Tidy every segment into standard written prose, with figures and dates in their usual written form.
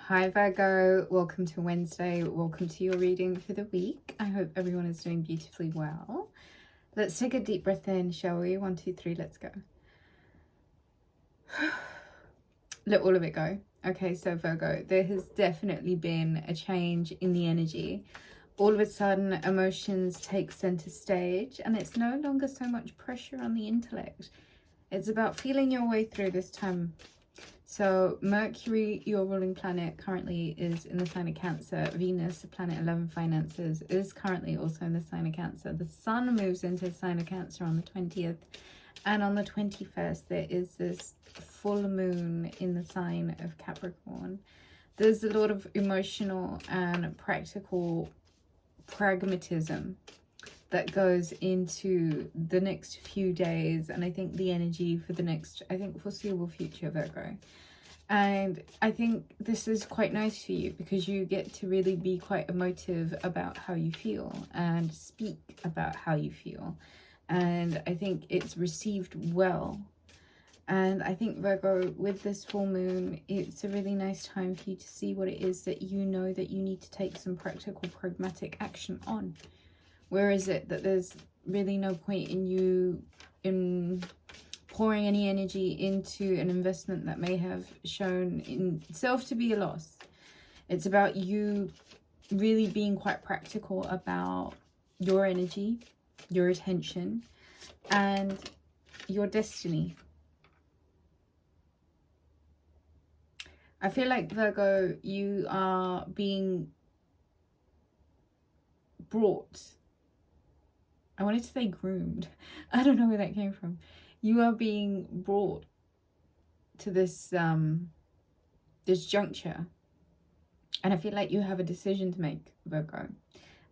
Hi Virgo, welcome to Wednesday. Welcome to your reading for the week. I hope everyone is doing beautifully well. Let's take a deep breath in, shall we? 1, 2, 3, let's go. Let all of it go. Okay, so Virgo, there has definitely been a change in the energy. All of a sudden, emotions take center stage, and it's no longer so much pressure on the intellect. It's about feeling your way through this time. So Mercury, your ruling planet, currently is in the sign of Cancer. Venus, the planet 11 finances, is currently also in the sign of Cancer. The sun moves into the sign of Cancer on the 20th. And on the 21st, there is this full moon in the sign of Capricorn. There's a lot of emotional and practical pragmatism that goes into the next few days, and I think the energy for the next, foreseeable future, Virgo. And I think this is quite nice for you because you get to really be quite emotive about how you feel and speak about how you feel. And I think it's received well. And I think, Virgo, with this full moon, it's a really nice time for you to see what it is that you know that you need to take some practical, pragmatic action on. Where is it that there's really no point in you pouring any energy into an investment that may have shown in itself to be a loss? It's about you really being quite practical about your energy, your attention, and your destiny. I feel like, Virgo, you are being brought, I wanted to say groomed. I don't know where that came from. You are being brought to this this juncture, and I feel like you have a decision to make, Virgo.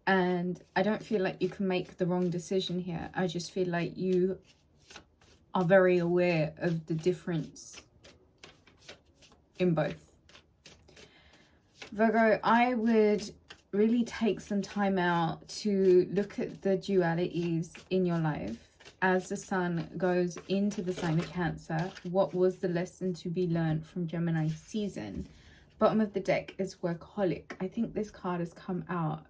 And I don't feel like you can make the wrong decision here. I just feel like you are very aware of the difference in both. Virgo, I would really take some time out to look at the dualities in your life. As the sun goes into the sign of Cancer, what was the lesson to be learned from Gemini season? Bottom of the deck is Workaholic. I think this card has come out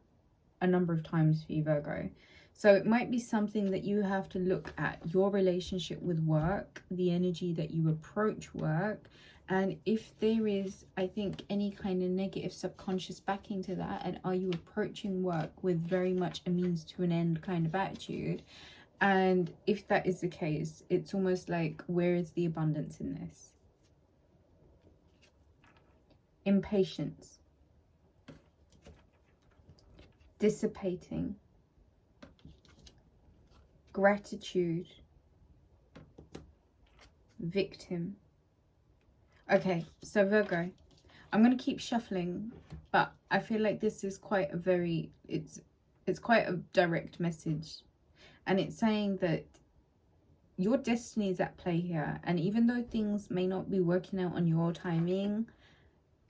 a number of times for you, Virgo. So it might be something that you have to look at, your relationship with work, the energy that you approach work, and if there is, I think, any kind of negative subconscious backing to that, and are you approaching work with very much a means to an end kind of attitude? And if that is the case, it's almost like, where is the abundance in this? Impatience, dissipating, gratitude, victim. Okay, so Virgo, I'm going to keep shuffling, but I feel like this is quite a very, it's quite a direct message. And it's saying that your destiny is at play here. And even though things may not be working out on your timing,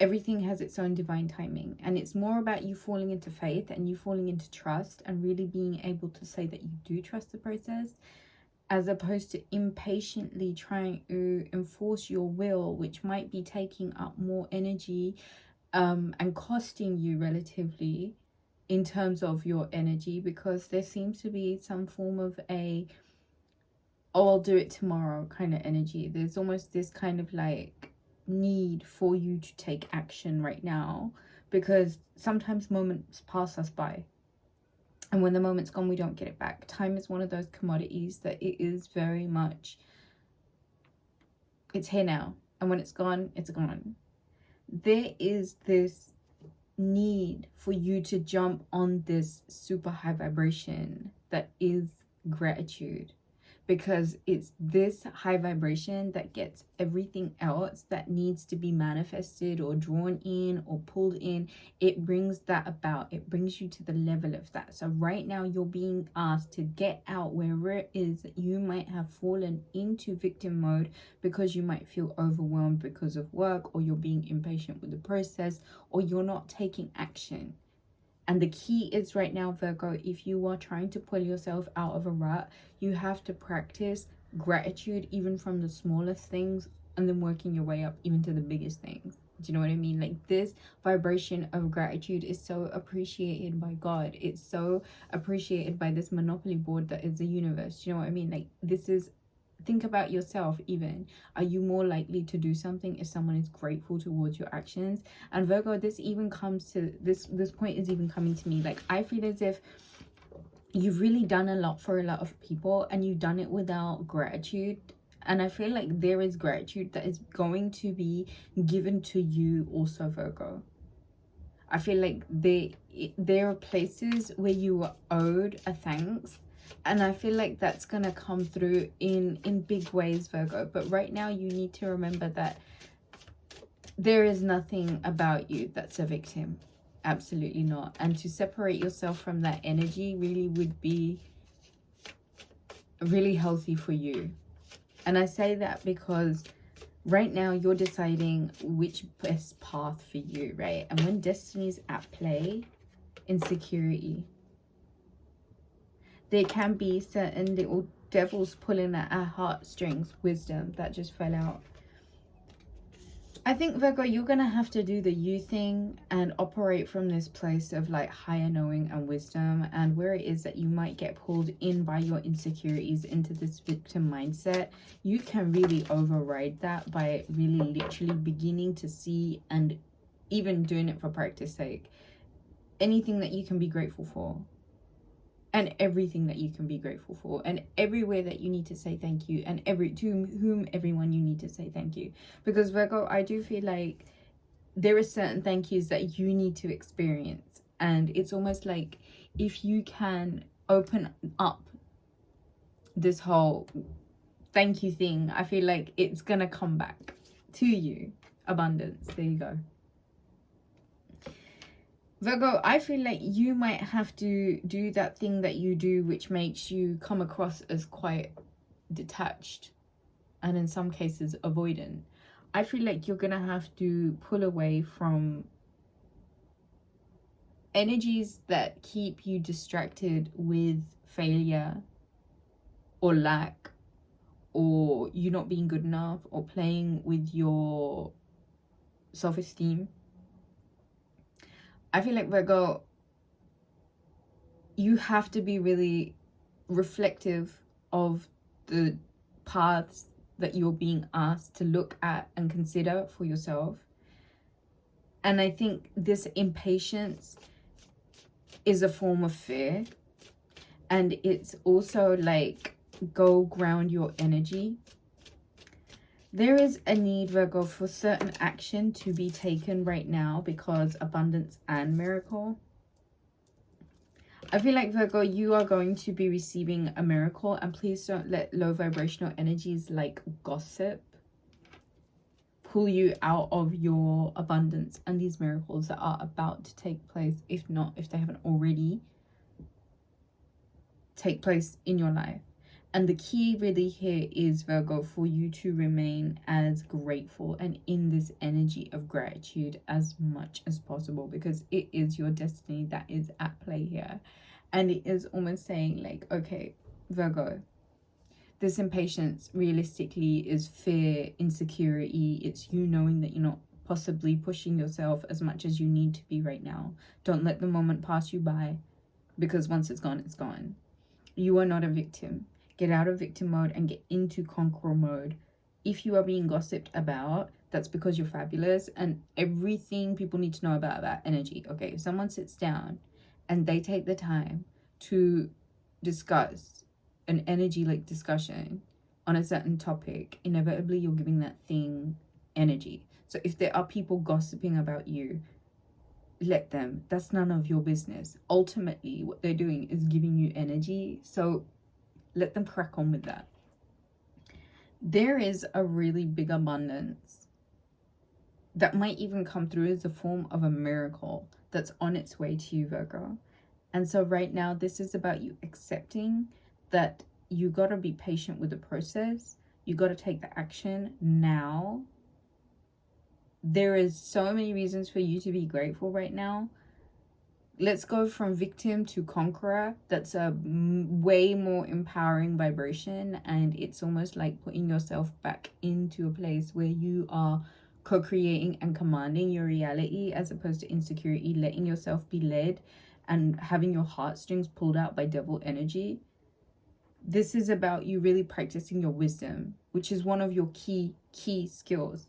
everything has its own divine timing. And it's more about you falling into faith and you falling into trust and really being able to say that you do trust the process, as opposed to impatiently trying to enforce your will, which might be taking up more energy and costing you relatively in terms of your energy, because there seems to be some form of a, oh, I'll do it tomorrow kind of energy. There's almost this kind of like need for you to take action right now, because sometimes moments pass us by. And when the moment's gone, we don't get it back. Time is one of those commodities that it is very much, it's here now. And when it's gone, it's gone. There is this need for you to jump on this super high vibration that is gratitude. Because it's this high vibration that gets everything else that needs to be manifested or drawn in or pulled in. It brings that about. It brings you to the level of that. So right now you're being asked to get out wherever it is that you might have fallen into victim mode, because you might feel overwhelmed because of work, or you're being impatient with the process, or you're not taking action. And the key is right now, Virgo, if you are trying to pull yourself out of a rut, you have to practice gratitude even from the smallest things, and then working your way up even to the biggest things. Do you know what I mean? Like, this vibration of gratitude is so appreciated by God. It's so appreciated by this monopoly board that is the universe. Do you know what I mean? Like, this is, think about yourself even. Are you more likely to do something if someone is grateful towards your actions? And Virgo, this even comes to, this point is even coming to me. Like, I feel as if you've really done a lot for a lot of people and you've done it without gratitude. And I feel like there is gratitude that is going to be given to you also, Virgo. I feel like there are places where you were owed a thanks. And I feel like that's going to come through in big ways, Virgo. But right now you need to remember that there is nothing about you that's a victim. Absolutely not. And to separate yourself from that energy really would be really healthy for you. And I say that because right now you're deciding which best path for you, right? And when destiny's at play, insecurity, there can be certain little devils pulling at our heartstrings. Wisdom, that just fell out. I think, Virgo, you're going to have to do the you thing and operate from this place of like higher knowing and wisdom, and where it is that you might get pulled in by your insecurities into this victim mindset. You can really override that by really literally beginning to see, and even doing it for practice sake, anything that you can be grateful for. And everything that you can be grateful for, and everywhere that you need to say thank you, and everyone you need to say thank you. Because Virgo, I do feel like there are certain thank yous that you need to experience, and it's almost like if you can open up this whole thank you thing, I feel like it's gonna come back to you. Abundance, there you go. Virgo, I feel like you might have to do that thing that you do which makes you come across as quite detached and in some cases avoidant. I feel like you're going to have to pull away from energies that keep you distracted with failure or lack, or you not being good enough, or playing with your self-esteem. I feel like, Virgo, you have to be really reflective of the paths that you're being asked to look at and consider for yourself. And I think this impatience is a form of fear. And it's also like, go ground your energy. There is a need, Virgo, for certain action to be taken right now because abundance and miracle. I feel like, Virgo, you are going to be receiving a miracle, and please don't let low vibrational energies like gossip pull you out of your abundance and these miracles that are about to take place, if they haven't already take place in your life. And the key really here is, Virgo, for you to remain as grateful and in this energy of gratitude as much as possible, because it is your destiny that is at play here. And it is almost saying like, okay, Virgo, this impatience realistically is fear, insecurity. It's you knowing that you're not possibly pushing yourself as much as you need to be right now. Don't let the moment pass you by, because once it's gone, it's gone. You are not a victim. Get out of victim mode and get into conqueror mode. If you are being gossiped about, that's because you're fabulous, and everything people need to know about that energy. Okay, if someone sits down and they take the time to discuss an energy like discussion on a certain topic, inevitably you're giving that thing energy. So if there are people gossiping about you, let them. That's none of your business. Ultimately, what they're doing is giving you energy. So let them crack on with that. There is a really big abundance that might even come through as a form of a miracle that's on its way to you, Virgo. And so right now, this is about you accepting that you got to be patient with the process. You got to take the action now. There is so many reasons for you to be grateful right now. Let's go from victim to conqueror. That's a way more empowering vibration, and it's almost like putting yourself back into a place where you are co-creating and commanding your reality, as opposed to insecurity, letting yourself be led and having your heartstrings pulled out by devil energy. This is about you really practicing your wisdom, which is one of your key skills.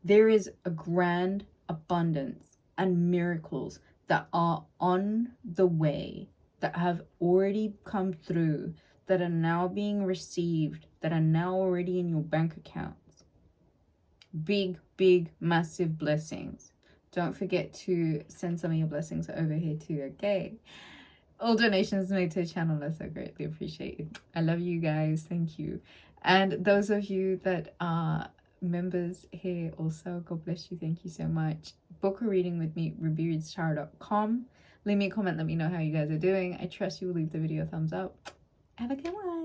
There is a grand abundance and miracles that are on the way, that have already come through, that are now being received, that are now already in your bank accounts. Big, massive blessings. Don't forget to send some of your blessings over here too, okay? All donations made to the channel are so greatly appreciated. I love you guys. Thank you. And those of you that are members here also, God bless you. Thank you so much. Book a reading with me, rubyreadstarot.com. Leave me a comment. Let me know how you guys are doing. I trust you will leave the video a thumbs up. Have a good one.